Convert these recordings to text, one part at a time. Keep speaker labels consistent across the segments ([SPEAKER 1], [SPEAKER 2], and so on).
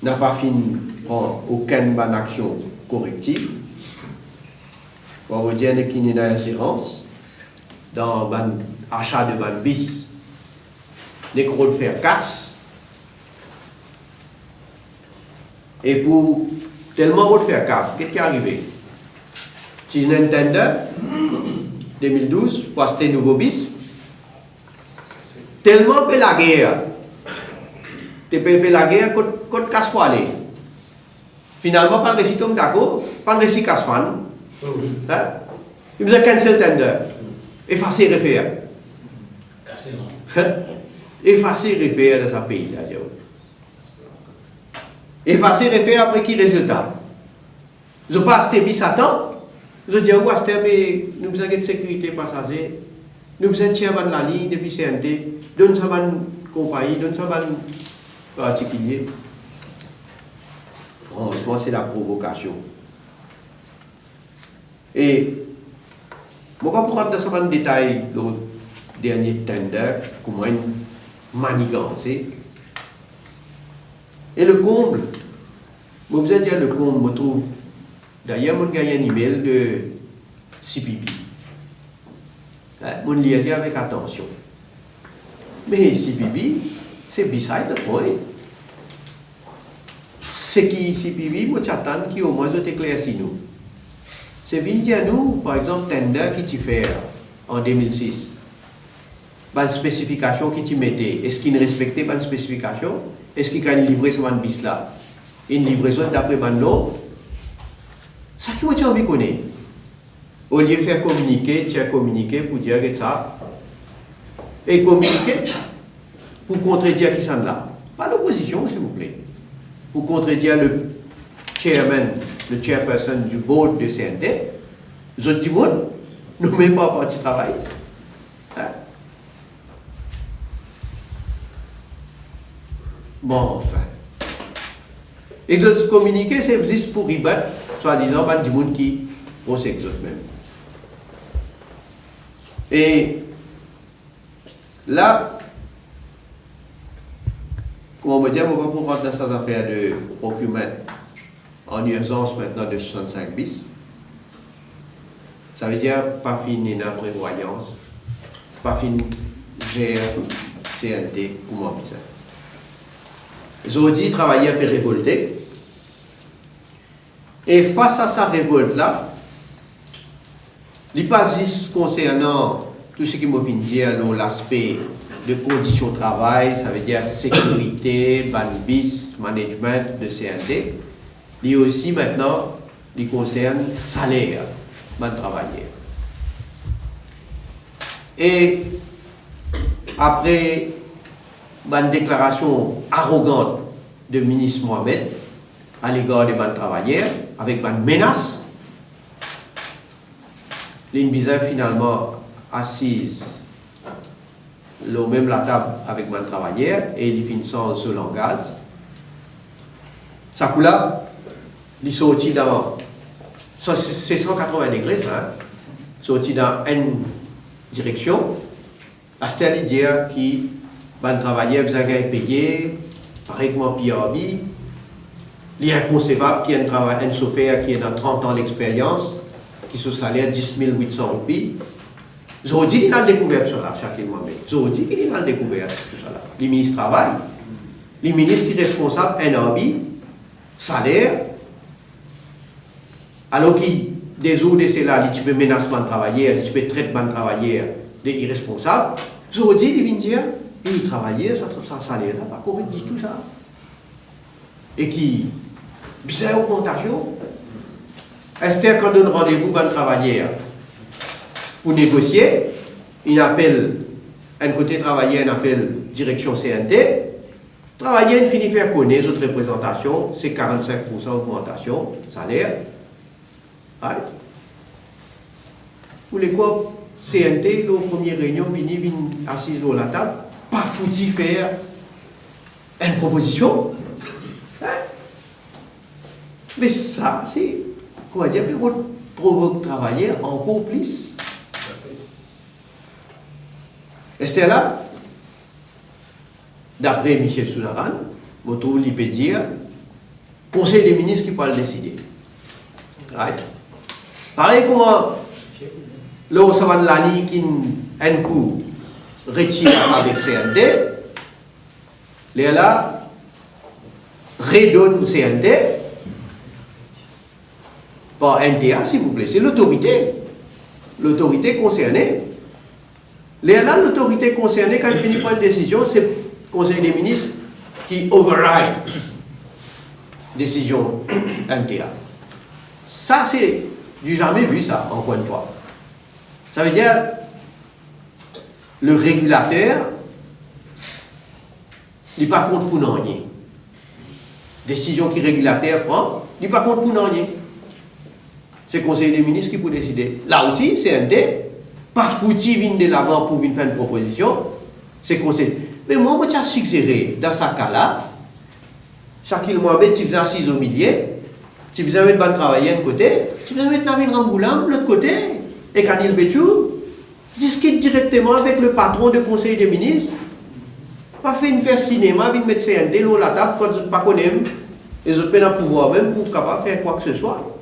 [SPEAKER 1] n'a pas fini prendre aucune bonne action corrective. On va dire qu'il y a une ingérence dans l'achat de ban bis, les gros de faire casse. Et pour tellement de faire casse, qu'est-ce qui est arrivé? Si Nintendo 2012, pour acheter nouveau bis, tellement peu la guerre, tu peux la guerre contre casse pour aller. Finalement, pas de récit comme d'accord, pas de récit casse fan. Il vous a cancel tender. Effacer refaire. Effacer refaire dans sa pays là. Effacer refaire après qui résultat? Ils n'ont pas acheté bis à temps. Ils ont dit où acheter mais nous besoin de sécurité passager. Nous besoin de tirer la ligne depuis CNT. Donne ça une compagnie, donne ça un particulier. Franchement, c'est la provocation. Et je ne vais pas prendre dans ce détail le dernier tender, comment une manigance. Et le comble, je vous ai dit le comble, je trouve. D'ailleurs, je gagne un email de CPP. Je lis avec attention. Mais CPP, c'est beside the point. C'est qui CPP, je t'attends qui au moins éclairci nous. C'est bien nous, par exemple, tender qui tu fais en 2006. Une spécification qui tu mettais. Est-ce qu'il respectait une spécification? Est-ce qu'il a une livraison de bis là? Une livraison d'après une norme? Ça qui tu as envie de connaître. Au lieu de faire communiquer, tu as communiqué pour dire que ça. Et communiquer pour contredire qui s'en là. Pas d'opposition, s'il vous plaît. Pour contredire le chairman, le chairperson du board de CNT, les autres du monde, nous ne mettons pas parti travail. Hein? Bon, enfin. Et de se communiquer, c'est juste pour ribattre, soi-disant, du monde qui possède les autres même. Et là, comment on va dire, on va pouvoir rentrer dans cette affaire de procurement en urgence maintenant de 65 bis. Ça veut dire pas fini la prévoyance, pas fini gérer CNT ou moins bizarre. Aujourd'hui, travailleurs peuvent révolter. Et face à sa révolte-là, il pas juste concernant tout ce qui m'a dit dire l'aspect de conditions de travail, ça veut dire sécurité, banbis, management de CNT. Il aussi maintenant, il concerne salaire de travailleurs. Et après une déclaration arrogante de ministre Mohamed à l'égard des travailleurs, avec une menace, l'INBISA finalement assise même la table avec les travailleurs et il finit sans ce langage. Ça coule là, il sortit dans. C'est 180 degrés, ça. Sorti dans une direction. À ce dire qui va travailler, vous avez payé, pareillement PRB. Il y a un inconcevable qui a un chauffeur qui a 30 ans d'expérience, qui se salaire 10 800 roupies. Aujourd'hui, il a découvert sur là, chaque moment. Aujourd'hui, il a découvert tout ça là. Les ministres travaillent. Les ministres qui sont responsables, un hobby, salaire. Alors qu'il des autres de ceux-là, ils peuvent menacement de travailleurs, ils peuvent traitement de travailleurs, des irresponsables. Aujourd'hui, ils viennent dire, les travailleurs, ça trouve ça salaire là, pas correct du tout ça. Et qui, bizarre augmentation. Esther, quand on donne rendez-vous à un travailleur pour négocier, il appelle un côté travailleur, il appelle direction CNT. Travailleur, il finit faire connaître les autres représentations, c'est 45% d'augmentation, salaire. Ouais. Pour les quoi, CNT, la première réunion, vient assise à la table, pas foutu faire une proposition. Hein? Mais ça, c'est, comment dire, provoque travailler encore plus. Est-ce là, d'après Michel Sounaran, il peut dire, Conseil des ministres qui peut le décider. Right? Pareil comment le savant l'année qui un coup retire avec CNT, les là redonne CNT par NTA s'il vous plaît, c'est l'autorité concernée. Les là l'autorité concernée quand il finit par une décision, c'est le Conseil des ministres qui override décision NTA. Ça c'est du jamais vu ça, encore une fois. Ça veut dire le régulateur n'est pas compte pour rien. Décision qui régulateur prend, il n'est pas compte pour rien. C'est le Conseil des ministres qui peut décider. Là aussi, CNT, pas foutu vient de l'avant pour venir faire une proposition, c'est le Conseil. Mais moi, je suggéré, dans ce cas-là, Shakil Mohamed, tu as 6 au milieu, tu as mis de travailler d'un côté, tu as mis Navin Ramboulam de l'autre côté, et Kanil Béchou, discute directement avec le patron du Conseil des ministres, pas fait une faire cinéma, vient mettre CNT, l'eau la table, quand ils ne pas connaissent, les autres mettent un pouvoir même pour capable faire quoi que ce soit.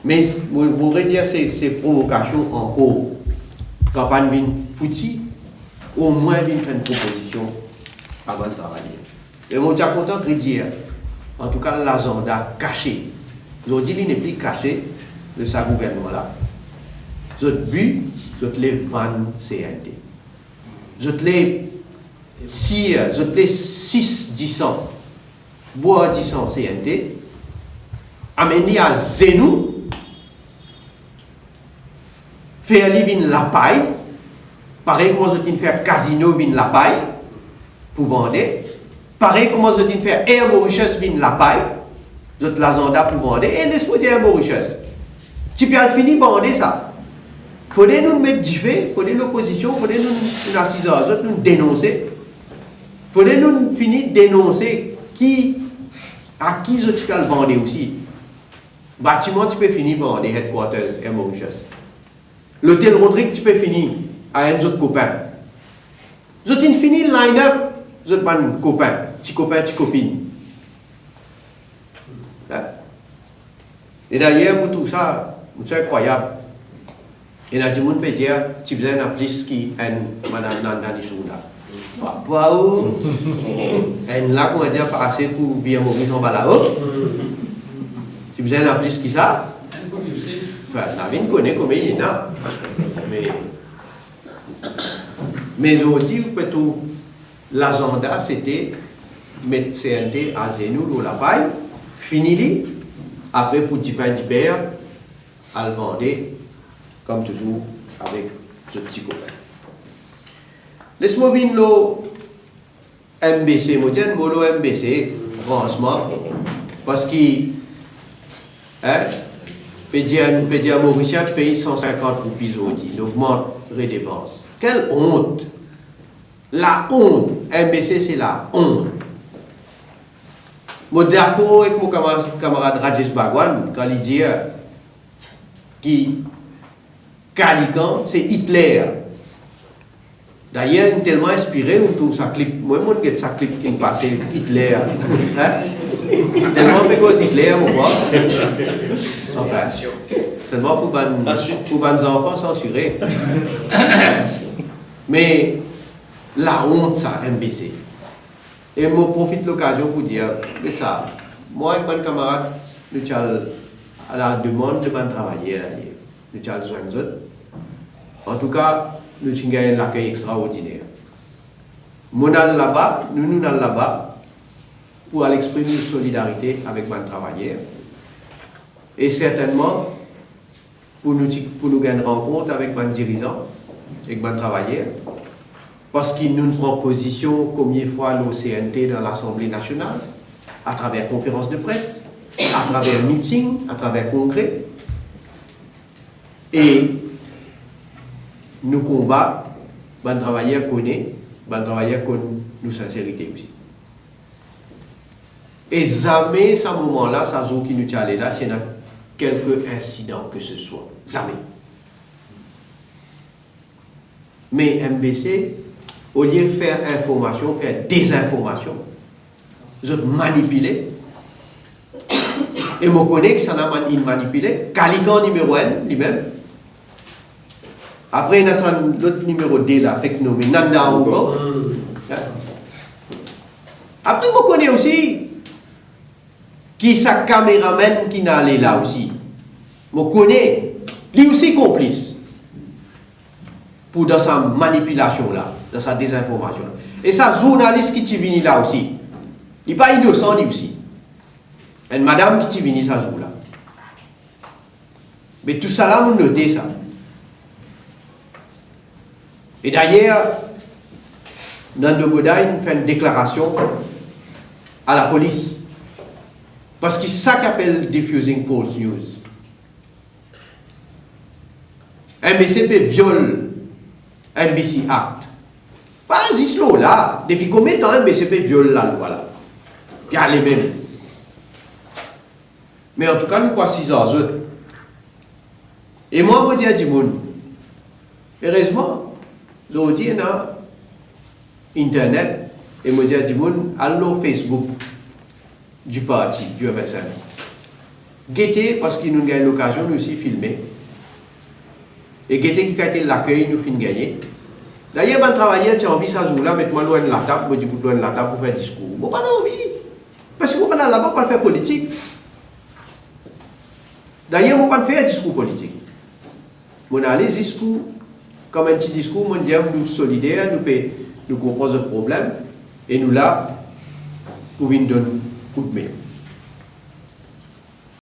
[SPEAKER 1] Mais, vous pourrez dire, ces provocations en cours, quand pas une foutie, au moins une faire une proposition avant de travailler. Et on est content de dire, en tout cas, l'agenda caché. Aujourd'hui, il n'est plus caché de ce gouvernement-là. Votre but, c'est les vendre CNT. Vous les tire, vous les 6 10 ans, bois 10 ans CNT, amener à Zenou, faire vin la paille, pareil comment vous faire casino vin la paille, pour vendre, pareil comment vous faire Air Mauritius vin la paille, vous l'agenda pour vendre, et l'exploiter Air Mauritius. Tu peux finir vendre ça. Il faudrait nous mettre du fait, il faudrait l'opposition, il faudrait nous assiser à autres, nous dénoncer. Il faudrait nous finir dénoncer à qui vous peux le vendre aussi. Bâtiment, tu peux finir vendre des headquarters Air Mauritius. L'hôtel Rodrigue, tu peux finir à un autre copain. Vous avez fini le line-up, vous avez un copain, petit copine. Et d'ailleurs, pour tout ça, c'est incroyable. Et il y a des gens qui disent que tu as une plus qui est Madame Nandani Sounda. Waouh! Et là, on va dire passer pour bien Maurice en balao. Tu as une plus qui ça? Enfin, Navin connaît comme il est là. Mais aujourd'hui, l'agenda, c'était mettre CNT à Zenou ou la paille, fini, après pour du pain d'hiver, à le vendre, comme toujours, avec ce petit copain. Laisse-moi venir le MBC, moi je dis le MBC, franchement, parce que, Pédia Mauritius paye 150 roupies aujourd'hui, il augmente les dépenses. Quelle honte! La honte, MBC c'est la honte. Je suis d'accord avec mon camarade Rajesh Bhagwan quand il dit que Calican c'est Hitler. D'ailleurs, il est tellement inspiré, tout ça clip, moi je regarde ça clip qui passe Hitler. Tellement fait cause Hitler, on voit. Seulement pour les enfants censurés. Mais la honte, ça, MBC. Et je profite de l'occasion pour dire, ça, moi et mon camarade, nous sommes à la demande de travailler, nous sommes besoin de autres. En tout cas, nous avons gagné l'accueil extraordinaire. Nous allons là-bas, nous allons là-bas pour aller exprimer une solidarité avec les travailleurs. Et certainement, pour nous gagner une rencontre avec les dirigeants, avec les travailleurs, parce qu'ils nous prennent position combien de fois l'OCNT dans l'Assemblée nationale, à travers conférences de presse, à travers meetings, à travers congrès. Et nous combattons, les travailleurs connaissent, les travailleurs connaissent nos sincérité aussi. Et jamais, à ce moment-là, ça joue qui nous tient là, c'est quelque incident que ce soit. Jamais. Mais MBC, au lieu de faire information, faire désinformation, Ils ont manipulé. Et je connais que ça n'a pas manipulé. Calican numéro 1, lui-même. Après, il y a l'autre numéro 2 là, fait que nous, Nanda Hugo. Après, je connais aussi qui sa caméraman qui n'a allé là aussi. Je connais, lui aussi complice pour dans sa manipulation là, dans sa désinformation. Et ça, journaliste qui est venu là aussi, il n'est pas innocent lui aussi. Une madame qui est venue ça jour là. Mais tout ça là, vous notez ça. Et d'ailleurs, Nando Godaï fait une déclaration à la police. Parce que c'est ça qu'on appelle diffusing false news. MBCP viole NBC Act. Pas un là. Depuis combien de temps MBCP viole la loi là? Il y a les mêmes. Mais en tout cas, nous croyons 6 ans. Et moi, je dis à Dimoun, heureusement, je dis dans Internet, et je dis à Dimoun, allô Facebook du parti, du MSN. Guettez, parce qu'il nous gagne l'occasion, nous aussi filmer. Et Guettez qui a été l'accueil, nous fin gagner. D'ailleurs, quand travailler, tu as envie ça jour là, mettez-moi loin de la table, je dis loin de la table pour faire un discours. Je n'ai pas envie. Parce que je ne suis pas là-bas pour faire politique. D'ailleurs, je ne vais pas faire un discours politique. Je vais aller discours, comme un petit discours, je dis nous solidaires, nous comprenons le problème, et nous là, pour venir donner un coup de main.